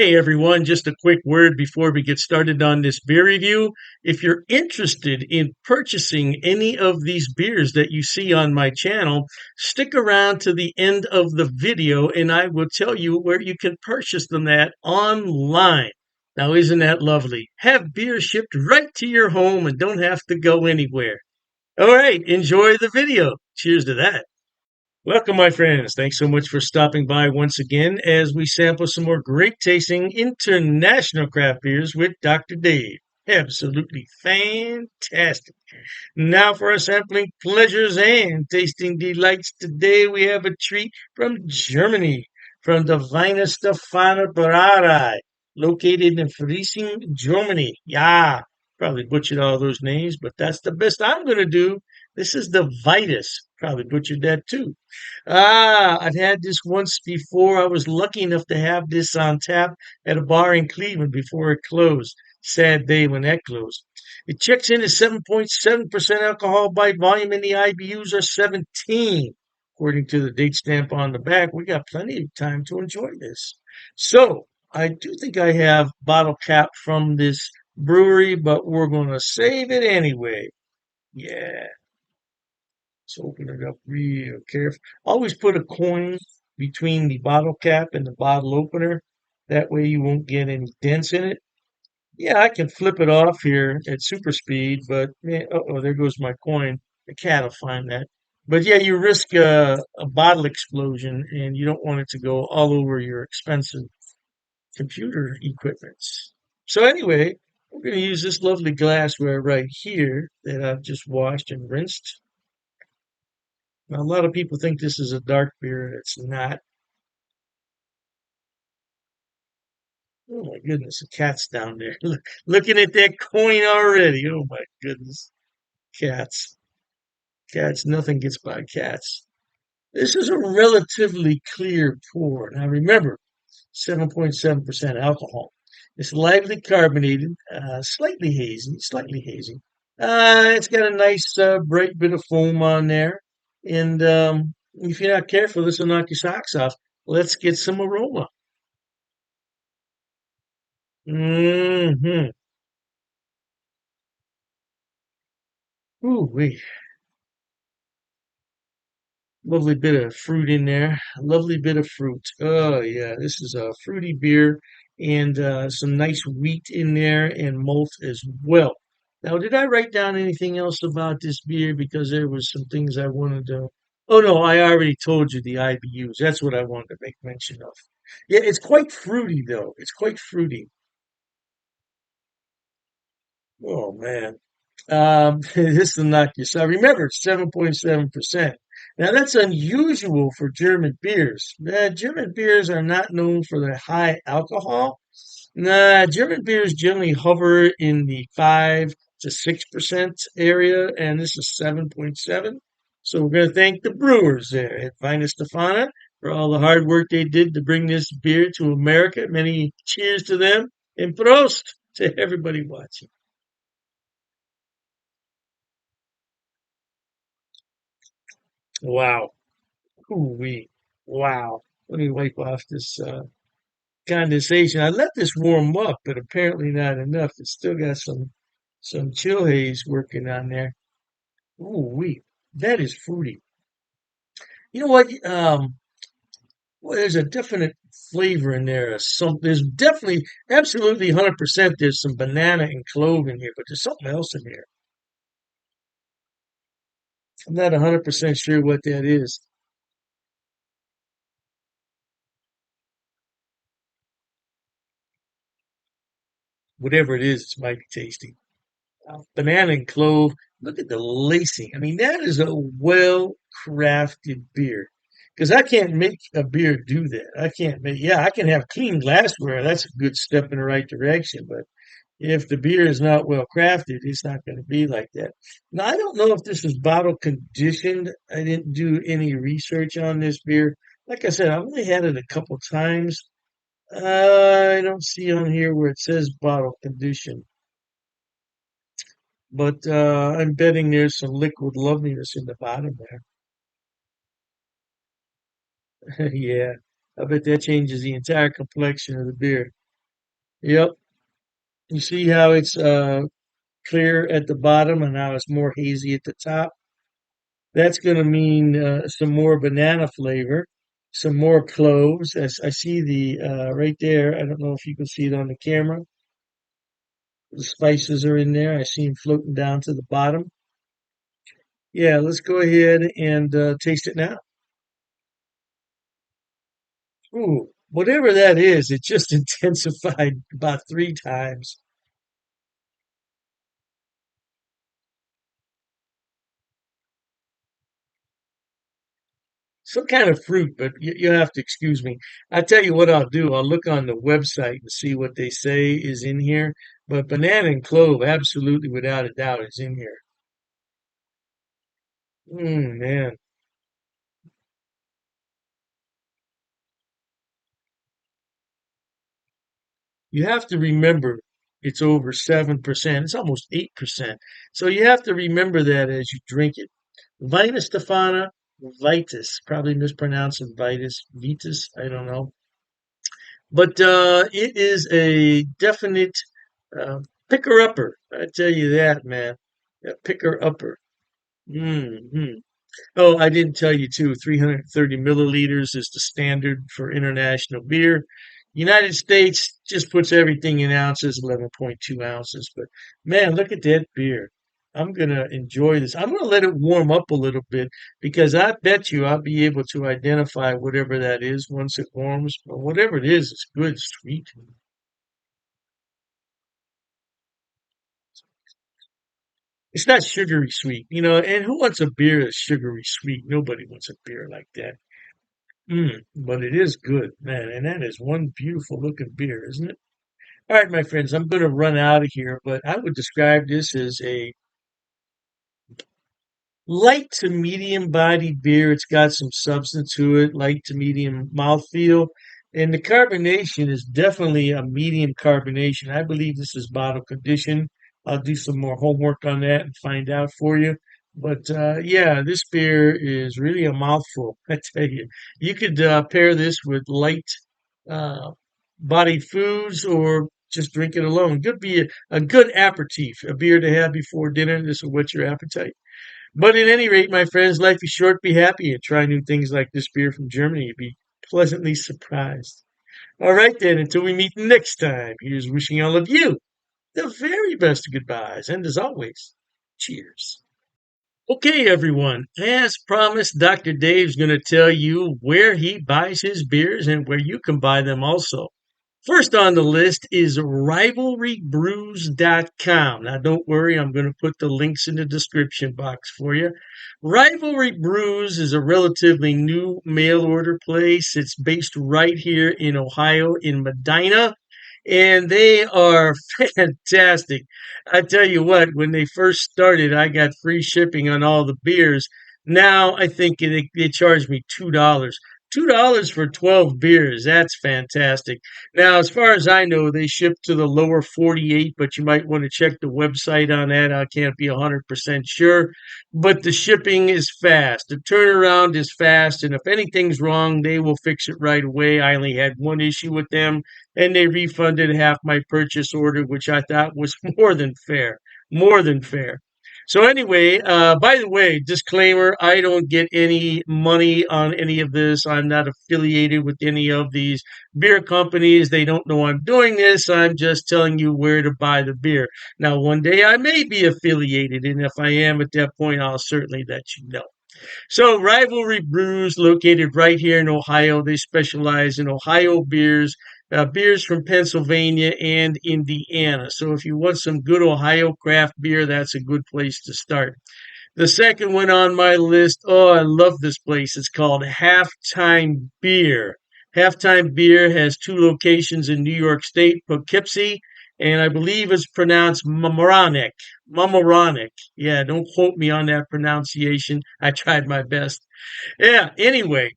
Hey everyone, just a quick word before we get started on this beer review. If you're interested in purchasing any of these beers that you see on my channel, stick around to the end of the video and I will tell you where you can purchase them at online. Now, isn't that lovely? Have beer shipped right to your home and don't have to go anywhere. All right, enjoy the video. Cheers to that. Welcome, my friends. Thanks so much for stopping by once again as we sample some more great tasting international craft beers with Dr. Dave. Absolutely fantastic. Now for our sampling pleasures and tasting delights. Today we have a treat from Germany, from the Weihenstephaner Brauerei, located in Freising, Germany. Yeah, probably butchered all those names, but that's the best I'm going to do. This is the Vitus. Probably butchered that too. I've had this once before. I was lucky enough to have this on tap at a bar in Cleveland before it closed. Sad day when that closed. It checks in at 7.7% alcohol by volume, and the IBUs are 17. According to the date stamp on the back, we got plenty of time to enjoy this. So, I do think I have bottle cap from this brewery, but we're going to save it anyway. Yeah. Let's open it up real careful. Always put a coin between the bottle cap and the bottle opener. That way you won't get any dents in it. Yeah, I can flip it off here at super speed, but man, uh-oh, there goes my coin. The cat will find that. But yeah, you risk a bottle explosion, and you don't want it to go all over your expensive computer equipments. So anyway, we're going to use this lovely glassware right here that I've just washed and rinsed. Now, a lot of people think this is a dark beer, and it's not. Oh my goodness, the cat's down there. Looking at that coin already. Oh my goodness. Cats. Cats, nothing gets by cats. This is a relatively clear pour. Now remember, 7.7% alcohol. It's lightly carbonated, slightly hazy, slightly hazy. It's got a nice bright bit of foam on there. And if you're not careful, this will knock your socks off. Let's get some aroma. Mm-hmm. Ooh, wee. Lovely bit of fruit in there. Lovely bit of fruit. Oh, yeah. This is a fruity beer and some nice wheat in there and malt as well. Now, did I write down anything else about this beer? Because there was some things I wanted to. Oh, no, I already told you the IBUs. That's what I wanted to make mention of. Yeah, it's quite fruity, though. It's quite fruity. Oh, man. This will knock you. So remember, 7.7%. Now that's unusual for German beers. German beers are not known for their high alcohol. Nah, German beers generally hover in the 5 to 6% area, and this is 7.7. So we're going to thank the brewers there at Weihenstephaner for all the hard work they did to bring this beer to America. Many cheers to them, and prost to everybody watching. Wow. Ooh-wee. Wow. Let me wipe off this condensation. I let this warm up, but apparently not enough. It's still got some chill haze working on there. Ooh-wee. That is fruity. You know what? Well, there's a definite flavor in there. There's definitely, absolutely 100% there's some banana and clove in here, but there's something else in here. I'm not 100% sure what that is. Whatever it is, it's mighty tasty. Banana and clove. Look at the lacing. I mean, that is a well crafted beer. Because I can't make a beer do that. I can't make, yeah, I can have clean glassware. That's a good step in the right direction. But if the beer is not well crafted, it's not going to be like that. Now, I don't know if this is bottle conditioned. I didn't do any research on this beer. Like I said, I've only had it a couple times. I don't see on here where it says bottle conditioned. But I'm betting there's some liquid loveliness in the bottom there. Yeah, I bet that changes the entire complexion of the beer. Yep. You see how it's clear at the bottom and how it's more hazy at the top? That's going to mean some more banana flavor, some more cloves. As I see the right there, I don't know if you can see it on the camera. The spices are in there. I see them floating down to the bottom. Yeah, let's go ahead and taste it now. Ooh, whatever that is, it just intensified about three times. Some kind of fruit, but you have to excuse me. I tell you what I'll do. I'll look on the website and see what they say is in here. But banana and clove, absolutely, without a doubt, is in here. Man, you have to remember it's over 7%. It's almost 8%. So you have to remember that as you drink it. Weihenstephaner, Vitus, probably mispronouncing Vitus, Vitus, I don't know. But it is a definite uh, picker-upper. I tell you that, man. A picker-upper. Hmm. Oh, I didn't tell you too. 330 milliliters is the standard for international beer. United States just puts everything in ounces, 11.2 ounces. But man, look at that beer. I'm gonna enjoy this. I'm gonna let it warm up a little bit because I bet you I'll be able to identify whatever that is once it warms. But whatever it is, it's good, sweet. It's not sugary sweet, and who wants a beer that's sugary sweet? Nobody wants a beer like that. But it is good, man, and that is one beautiful looking beer, isn't it? All right, my friends, I'm going to run out of here, but I would describe this as a light to medium body beer. It's got some substance to it, light to medium mouthfeel. And the carbonation is definitely a medium carbonation. I believe this is bottle conditioned. I'll do some more homework on that and find out for you. But yeah, this beer is really a mouthful. I tell you, you could pair this with light uh, bodied foods or just drink it alone. Could be a good aperitif, a beer to have before dinner. This will whet your appetite. But at any rate, my friends, life is short. Be happy and try new things like this beer from Germany. You'll be pleasantly surprised. All right, then, until we meet next time, here's wishing all of you the very best of goodbyes. And as always, cheers. Okay, everyone. As promised, Dr. Dave's going to tell you where he buys his beers and where you can buy them also. First on the list is rivalrybrews.com. Now, don't worry, I'm going to put the links in the description box for you. Rivalry Brews is a relatively new mail order place. It's based right here in Ohio, in Medina, and they are fantastic. I tell you what, when they first started, I got free shipping on all the beers. Now I think they charge me $2. $2 for 12 beers. That's fantastic. Now, as far as I know, they ship to the lower 48, but you might want to check the website on that. I can't be 100% sure. But the shipping is fast. The turnaround is fast. And if anything's wrong, they will fix it right away. I only had one issue with them, and they refunded half my purchase order, which I thought was more than fair. More than fair. So anyway, by the way, disclaimer, I don't get any money on any of this. I'm not affiliated with any of these beer companies. They don't know I'm doing this. I'm just telling you where to buy the beer. Now, one day I may be affiliated, and if I am at that point, I'll certainly let you know. So, Rivalry Brews, located right here in Ohio, they specialize in Ohio beers, beers from Pennsylvania and Indiana. So, if you want some good Ohio craft beer, that's a good place to start. The second one on my list, oh, I love this place. It's called Halftime Beer. Halftime Beer has two locations in New York State, Poughkeepsie, and I believe it's pronounced Mamaroneck. Mamaroneck. Yeah, don't quote me on that pronunciation. I tried my best. Yeah, anyway,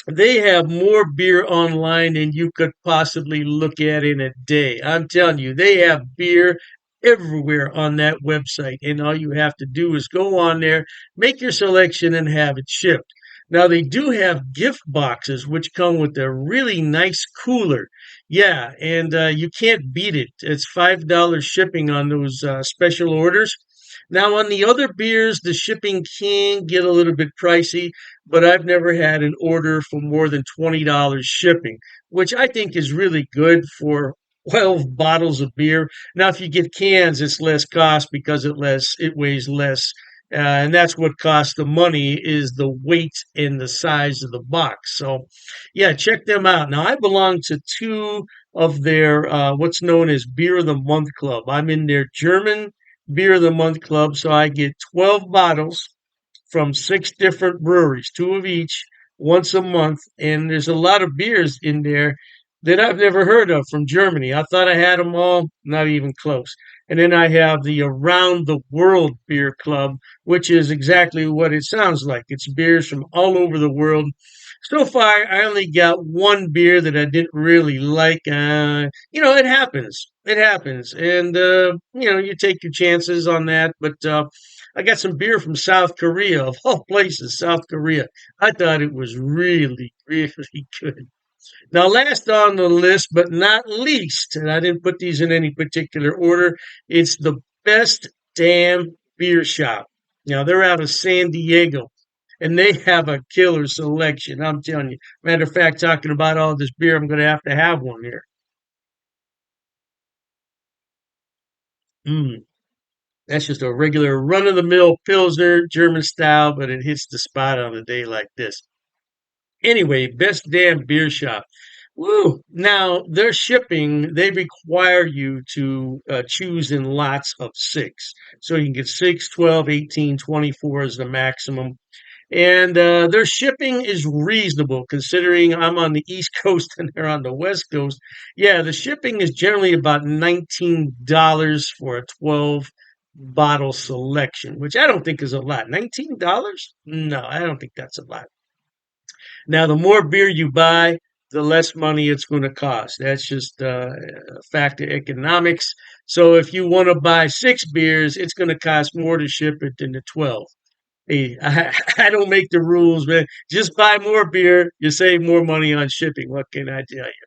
they have more beer online than you could possibly look at in a day. I'm telling you, they have beer everywhere on that website. And all you have to do is go on there, make your selection, and have it shipped. Now they do have gift boxes which come with a really nice cooler. Yeah, and you can't beat it. It's $5 shipping on those special orders. Now on the other beers, the shipping can get a little bit pricey, but I've never had an order for more than $20 shipping, which I think is really good for 12 bottles of beer. Now, if you get cans, it's less cost because it weighs less. And that's what costs the money is the weight and the size of the box. So, yeah, check them out. Now, I belong to two of their what's known as Beer of the Month Club. I'm in their German Beer of the Month Club, so I get 12 bottles from six different breweries, two of each, once a month. And there's a lot of beers in there that I've never heard of from Germany. I thought I had them all, not even close. And then I have the Around the World Beer Club, which is exactly what it sounds like. It's beers from all over the world. So far, I only got one beer that I didn't really like. It happens. It happens. And, you take your chances on that. But I got some beer from South Korea, of all places, South Korea. I thought it was really, really good. Now, last on the list, but not least, and I didn't put these in any particular order, it's the Best Damn Beer Shop. Now, they're out of San Diego, and they have a killer selection. I'm telling you. Matter of fact, talking about all this beer, I'm going to have one here. Mm, that's just a regular run of the mill Pilsner, German style, but it hits the spot on a day like this. Anyway, Best Damn Beer Shop. Woo! Now, their shipping, they require you to choose in lots of six. So you can get 6, 12, 18, 24 is the maximum. And their shipping is reasonable considering I'm on the East Coast and they're on the West Coast. Yeah, the shipping is generally about $19 for a 12 bottle selection, which I don't think is a lot. $19? No, I don't think that's a lot. Now, the more beer you buy, the less money it's going to cost. That's just a fact of economics. So if you want to buy six beers, it's going to cost more to ship it than the 12. Hey, I don't make the rules, man. Just buy more beer. You save more money on shipping. What can I tell you?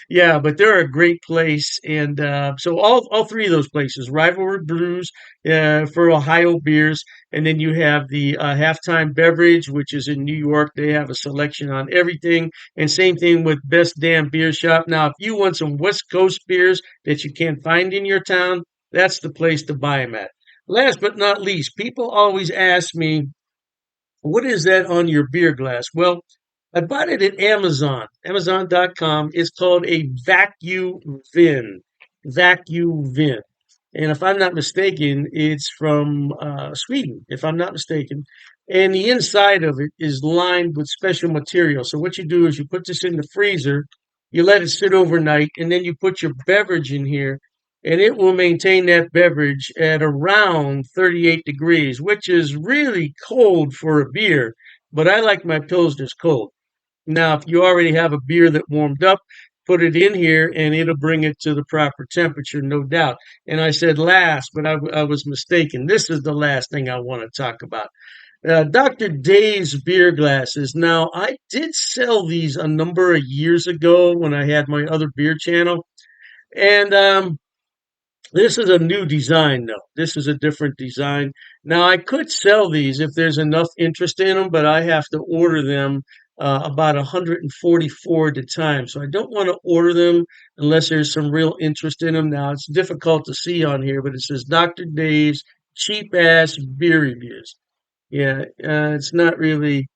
Yeah, but they're a great place, and so all three of those places, Rivalry Brews for Ohio beers, and then you have the Halftime Beverage, which is in New York. They have a selection on everything, and same thing with Best Damn Beer Shop. Now, if you want some West Coast beers that you can't find in your town, that's the place to buy them at. Last but not least, people always ask me, what is that on your beer glass? Well, I bought it at Amazon, Amazon.com. It's called a vacuum vin. Vacuum vin. And if I'm not mistaken, it's from Sweden, if I'm not mistaken. And the inside of it is lined with special material. So what you do is you put this in the freezer, you let it sit overnight, and then you put your beverage in here, and it will maintain that beverage at around 38 degrees, which is really cold for a beer. But I like my pilsners cold. Now, if you already have a beer that warmed up, put it in here and it'll bring it to the proper temperature, no doubt. And I said last, but I was mistaken. This is the last thing I want to talk about. Dr. Dave's beer glasses. Now, I did sell these a number of years ago when I had my other beer channel. And this is a new design, though. This is a different design. Now, I could sell these if there's enough interest in them, but I have to order them about 144 at a time. So I don't want to order them unless there's some real interest in them. Now, it's difficult to see on here, but it says Dr. Dave's cheap ass beer reviews. Yeah, it's not really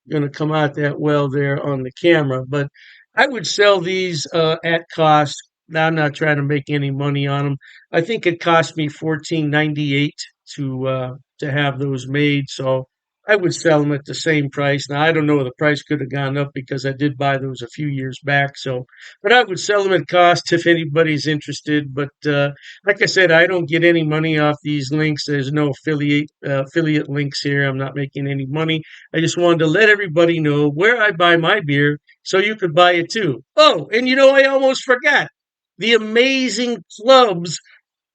going to come out that well there on the camera. But I would sell these at cost. Now, I'm not trying to make any money on them. I think it cost me 14.98 to have those made. So I would sell them at the same price. Now I don't know, the price could have gone up because I did buy those a few years back. So, but I would sell them at cost if anybody's interested. But like I said, I don't get any money off these links. There's no affiliate links here. I'm not making any money. I just wanted to let everybody know where I buy my beer so you could buy it too. Oh, and I almost forgot the Amazing Clubs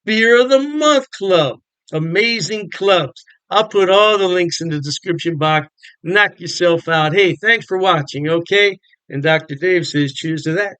Beer of the Month Club. Amazing Clubs. I'll put all the links in the description box. Knock yourself out. Hey, thanks for watching, okay? And Dr. Dave says, cheers to that.